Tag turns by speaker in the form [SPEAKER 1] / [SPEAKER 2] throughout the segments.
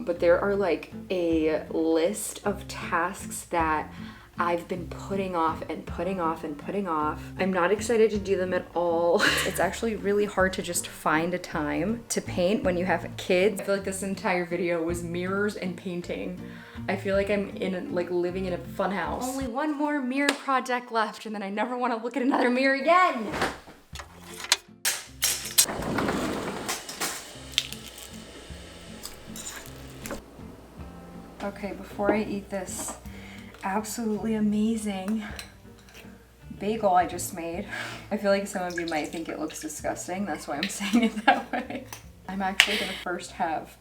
[SPEAKER 1] but there are like a list of tasks that I've been putting off and putting off and putting off. I'm not excited to do them at all. It's actually really hard to just find a time to paint when you have kids. I feel like this entire video was mirrors and painting. I feel like I'm like living in a fun house. Only one more mirror project left and then I never want to look at another mirror again. Okay, before I eat this absolutely amazing bagel I just made. I feel like some of you might think it looks disgusting. That's why I'm saying it that way. I'm actually gonna first have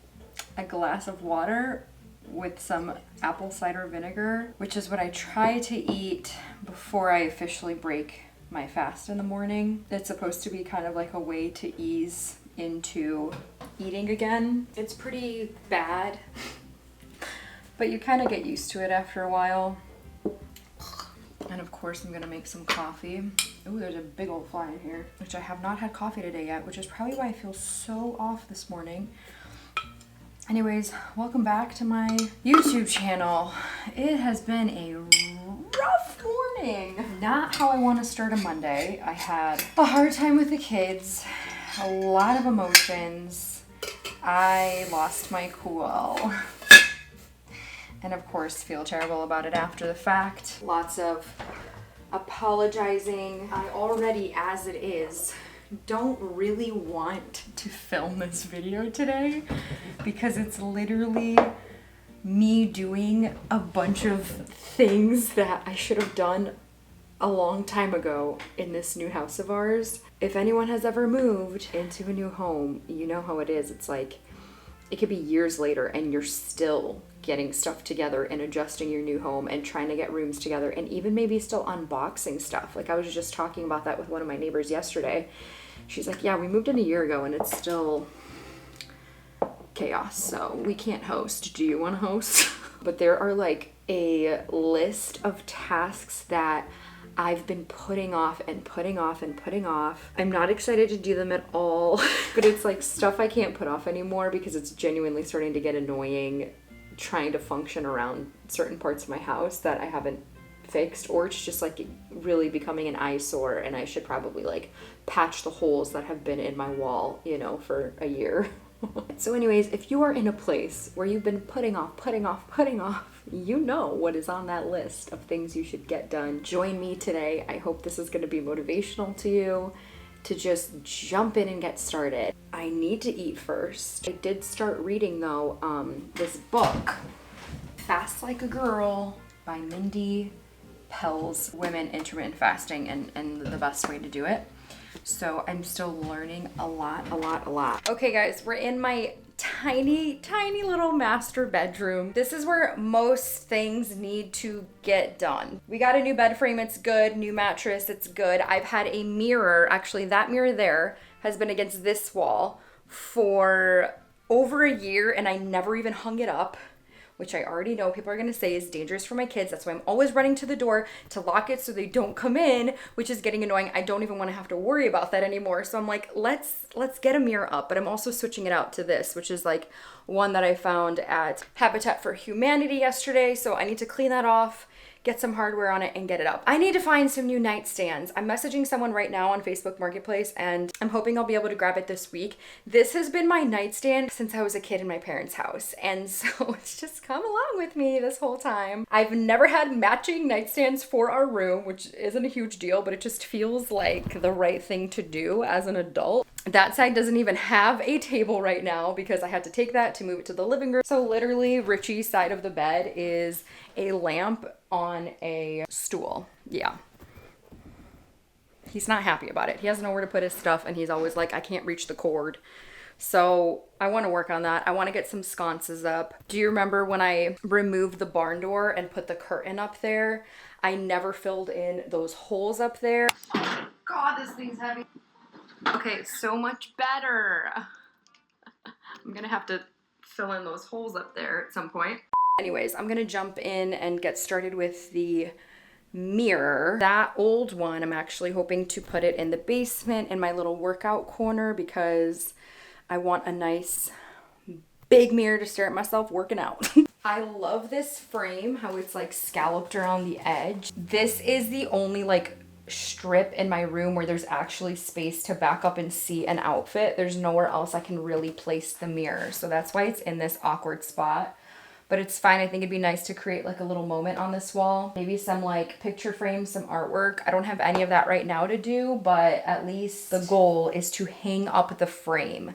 [SPEAKER 1] a glass of water with some apple cider vinegar, which is what I try to eat before I officially break my fast in the morning. It's supposed to be kind of like a way to ease into eating again. It's pretty bad. But you kind of get used to it after a while. And of course I'm gonna make some coffee. Ooh, there's a big old fly in here, which I have not had coffee today yet, which is probably why I feel so off this morning. Anyways, welcome back to my YouTube channel. It has been a rough morning. Not how I want to start a Monday. I had a hard time with the kids, a lot of emotions. I lost my cool. And of course feel terrible about it after the fact. Lots of apologizing. I already, as it is, don't really want to film this video today because it's literally me doing a bunch of things that I should have done a long time ago in this new house of ours. If anyone has ever moved into a new home, you know how it is. It's like, it could be years later and you're still getting stuff together and adjusting your new home and trying to get rooms together and even maybe still unboxing stuff. Like I was just talking about that with one of my neighbors yesterday. She's like, yeah, we moved in a year ago and it's still chaos, so we can't host. Do you want to host? But there are like a list of tasks that I've been putting off and putting off and putting off. I'm not excited to do them at all, but it's like stuff I can't put off anymore because it's genuinely starting to get annoying trying to function around certain parts of my house that I haven't fixed, or it's just like really becoming an eyesore and I should probably like patch the holes that have been in my wall, you know, for a year. So anyways, if you are in a place where you've been putting off, you know what is on that list of things you should get done. Join me today. I hope this is going to be motivational to you to just jump in and get started. I need to eat first. I did start reading though, this book, Fast Like a Girl by Mindy Pell's Women Intermittent Fasting and the best way to do it. So I'm still learning a lot. Okay guys, we're in my tiny little master bedroom. This is where most things need to get done. We got a new bed frame, it's good. New mattress, it's good. I've had a mirror, actually that mirror there has been against this wall for over a year and I never even hung it up, which I already know people are gonna say is dangerous for my kids. That's why I'm always running to the door to lock it so they don't come in, which is getting annoying. I don't even wanna have to worry about that anymore. So I'm like, let's get a mirror up, but I'm also switching it out to this, which is like one that I found at Habitat for Humanity yesterday. So I need to clean that off, get some hardware on it and get it up. I need to find some new nightstands. I'm messaging someone right now on Facebook Marketplace and I'm hoping I'll be able to grab it this week. This has been my nightstand since I was a kid in my parents' house. And so it's just come along with me this whole time. I've never had matching nightstands for our room, which isn't a huge deal, but it just feels like the right thing to do as an adult. That side doesn't even have a table right now because I had to take that to move it to the living room. So literally Richie's side of the bed is a lamp on a stool. Yeah. He's not happy about it. He doesn't know where to put his stuff and he's always like, I can't reach the cord. So I want to work on that. I want to get some sconces up. Do you remember when I removed the barn door and put the curtain up there? I never filled in those holes up there. Oh God, this thing's heavy. Okay, so much better. I'm gonna have to fill in those holes up there at some point. Anyways, I'm gonna jump in and get started with the mirror. That old one, I'm actually hoping to put it in the basement in my little workout corner because I want a nice big mirror to stare at myself working out. I love this frame, how it's like scalloped around the edge. This is the only like strip in my room where there's actually space to back up and see an outfit. There's nowhere else I can really place the mirror. So that's why it's in this awkward spot. But it's fine. I think it'd be nice to create like a little moment on this wall. Maybe some like picture frames, some artwork. I don't have any of that right now to do, but at least the goal is to hang up the frame.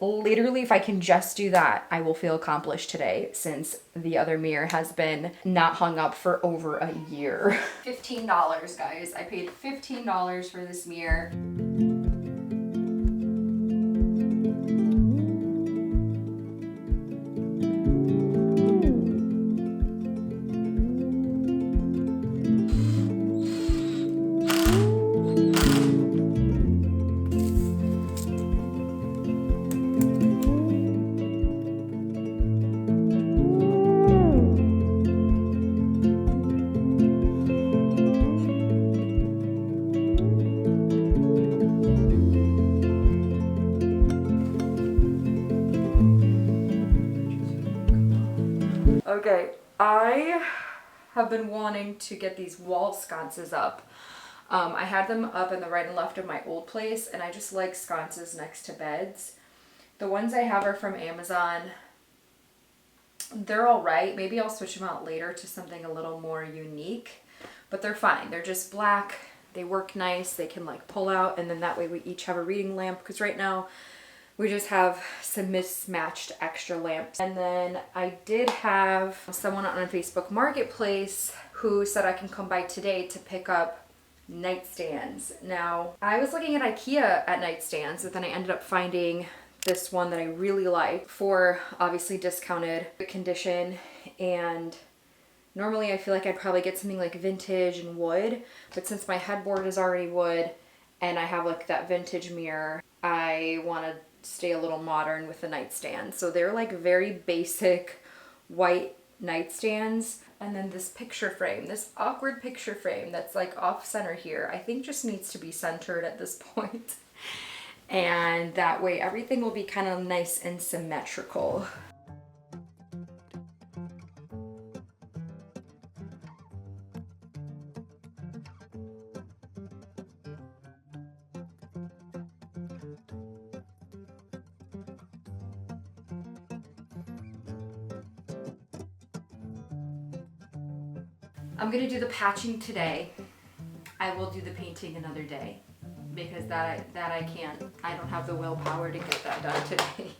[SPEAKER 1] Literally, if I can just do that, I will feel accomplished today, since the other mirror has been not hung up for over a year. $15, guys. I paid $15 for this mirror. Okay, I have been wanting to get these wall sconces up. I had them up in the right and left of my old place, and I just like sconces next to beds. The ones I have are from Amazon. They're all right. Maybe I'll switch them out later to something a little more unique, but they're fine. They're just black. They work nice. They can like pull out, and then that way we each have a reading lamp, because right now we just have some mismatched extra lamps. And then I did have someone on a Facebook Marketplace who said I can come by today to pick up nightstands. Now, I was looking at IKEA at nightstands, but then I ended up finding this one that I really like for obviously discounted condition. And normally I feel like I'd probably get something like vintage and wood, but since my headboard is already wood and I have like that vintage mirror, I want to stay a little modern with the nightstand. So they're like very basic white nightstands. And then this picture frame, this awkward picture frame that's like off center here, I think just needs to be centered at this point. And that way everything will be kind of nice and symmetrical. I'm gonna do the patching today. I will do the painting another day, because that I can't. I don't have the willpower to get that done today.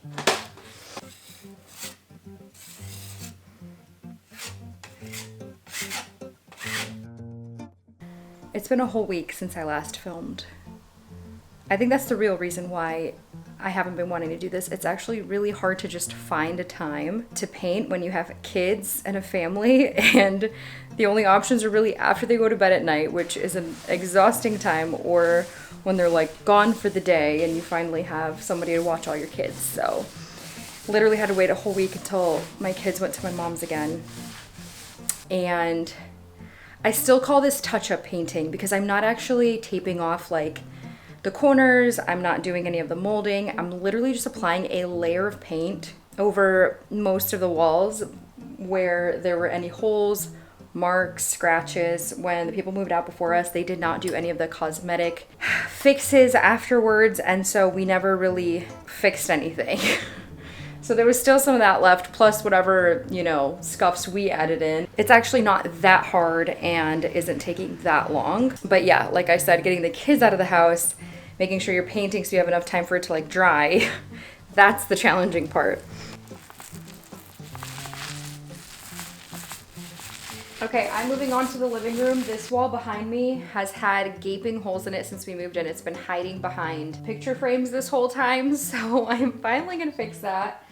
[SPEAKER 1] It's been a whole week since I last filmed. I think that's the real reason why I haven't been wanting to do this. It's actually really hard to just find a time to paint when you have kids and a family, and the only options are really after they go to bed at night, which is an exhausting time, or when they're like gone for the day and you finally have somebody to watch all your kids. So literally had to wait a whole week until my kids went to my mom's again. And I still call this touch-up painting because I'm not actually taping off like the corners. I'm not doing any of the molding. I'm literally just applying a layer of paint over most of the walls where there were any holes, marks, scratches. When the people moved out before us, they did not do any of the cosmetic fixes afterwards, and so we never really fixed anything. So there was still some of that left, plus whatever, you know, scuffs we added in. It's actually not that hard and isn't taking that long. But yeah, like I said, getting the kids out of the house, making sure you're painting so you have enough time for it to like dry, that's the challenging part. Okay, I'm moving on to the living room. This wall behind me has had gaping holes in it since we moved in. It's been hiding behind picture frames this whole time, so I'm finally gonna fix that.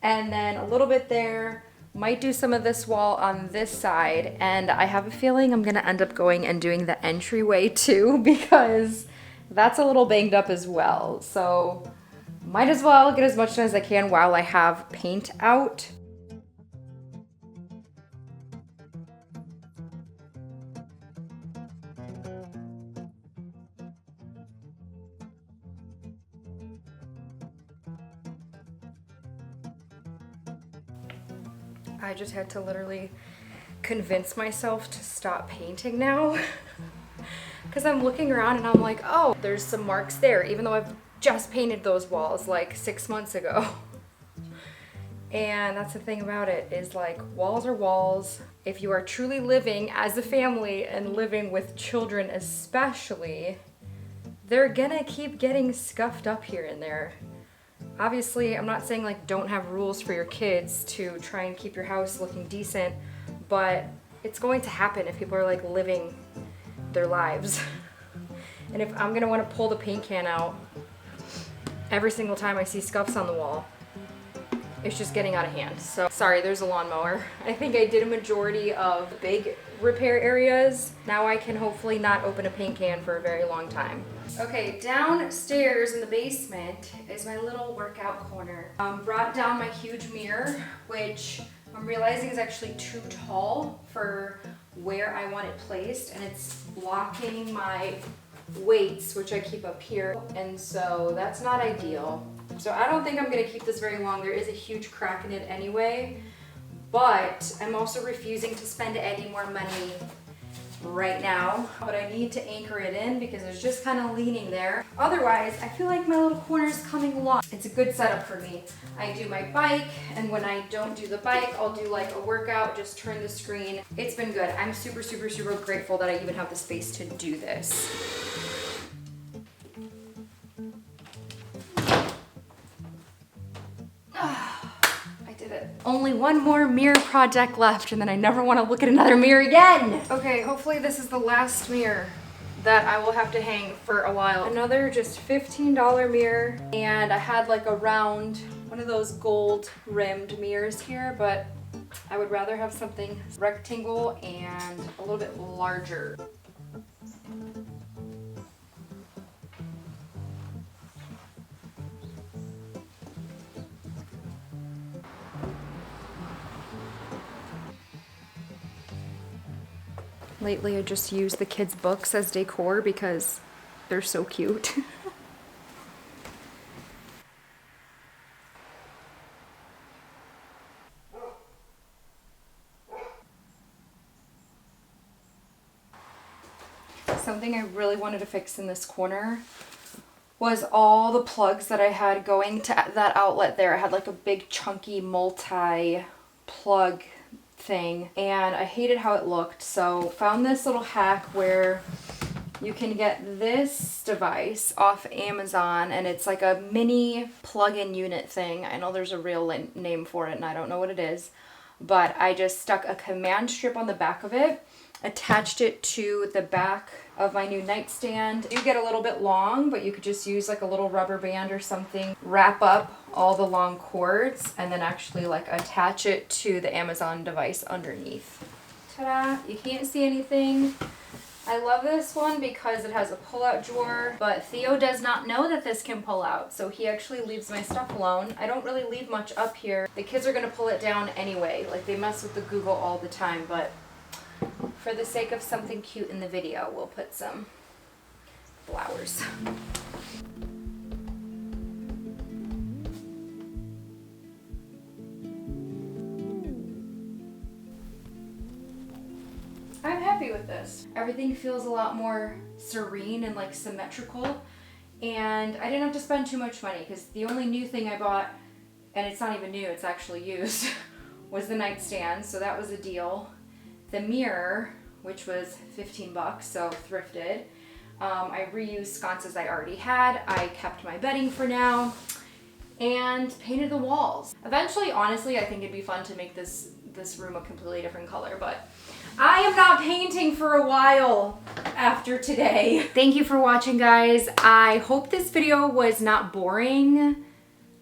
[SPEAKER 1] And then a little bit there, might do some of this wall on this side, and I have a feeling I'm gonna end up going and doing the entryway too, because that's a little banged up as well. So might as well get as much done as I can while I have paint out. I just had to literally convince myself to stop painting now. Because I'm looking around and I'm like, oh, there's some marks there, even though I've just painted those walls like 6 months ago. And that's the thing about it, is like, walls are walls. If you are truly living as a family and living with children especially, they're gonna keep getting scuffed up here and there. Obviously, I'm not saying like don't have rules for your kids to try and keep your house looking decent, but it's going to happen if people are like living their lives. And if I'm gonna want to pull the paint can out every single time I see scuffs on the wall, it's just getting out of hand. So sorry, there's a lawnmower. I think I did a majority of big repair areas. Now I can hopefully not open a paint can for a very long time. Okay, downstairs in the basement is my little workout corner. Brought down my huge mirror, which I'm realizing is actually too tall for where I want it placed, and it's blocking my weights, which I keep up here, and so that's not ideal. So I don't think I'm gonna keep this very long. There is a huge crack in it anyway, but I'm also refusing to spend any more money right now. But I need to anchor it in because it's just kind of leaning there. Otherwise, I feel like my little corner is coming along. It's a good setup for me. I do my bike, and when I don't do the bike, I'll do like a workout, just turn the screen. It's been good. I'm super, super, super grateful that I even have the space to do this. Only one more mirror project left, and then I never want to look at another mirror again. Okay, hopefully this is the last mirror that I will have to hang for a while. Another just $15 mirror, and I had like a round, one of those gold rimmed mirrors here, but I would rather have something rectangle and a little bit larger. Lately, I just use the kids' books as decor because they're so cute. Something I really wanted to fix in this corner was all the plugs that I had going to that outlet there. I had like a big chunky multi-plug thing, and I hated how it looked, so found this little hack where you can get this device off Amazon, and it's like a mini plug-in unit thing. I know there's a real name for it and I don't know what it is, but I just stuck a command strip on the back of it, attached it to the back of my new nightstand. You get a little bit long, but you could just use like a little rubber band or something, wrap up all the long cords, and then actually like attach it to the Amazon device underneath. Ta-da! You can't see anything. I love this one because it has a pull-out drawer, but Theo does not know that this can pull out, so he actually leaves my stuff alone. I don't really leave much up here. The kids are gonna pull it down anyway. Like, they mess with the Google all the time, but for the sake of something cute in the video, we'll put some flowers. I'm happy with this. Everything feels a lot more serene and like symmetrical, and I didn't have to spend too much money because the only new thing I bought, and it's not even new, it's actually used, was the nightstand, so that was a deal. The mirror, which was 15 bucks, so thrifted. I reused sconces I already had. I kept my bedding for now and painted the walls. Eventually, honestly, I think it'd be fun to make this room a completely different color, but I am not painting for a while after today. Thank you for watching, guys. I hope this video was not boring.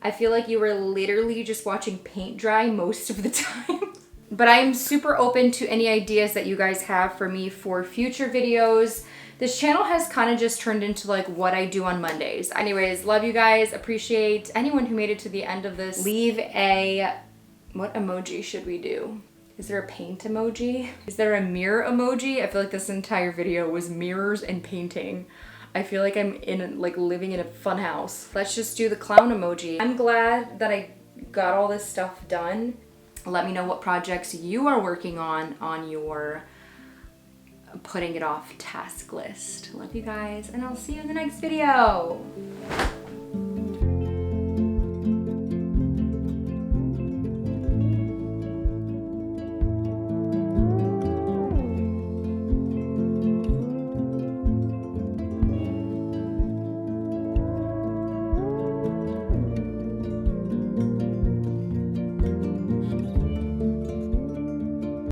[SPEAKER 1] I feel like you were literally just watching paint dry most of the time. But I'm super open to any ideas that you guys have for me for future videos. This channel has kind of just turned into like what I do on Mondays. Anyways, love you guys. Appreciate anyone who made it to the end of this. Leave a, what emoji should we do? Is there a paint emoji? Is there a mirror emoji? I feel like this entire video was mirrors and painting. I feel like I'm in like living in a fun house. Let's just do the clown emoji. I'm glad that I got all this stuff done. Let me know what projects you are working on your putting it off task list. Love you guys, and I'll see you in the next video.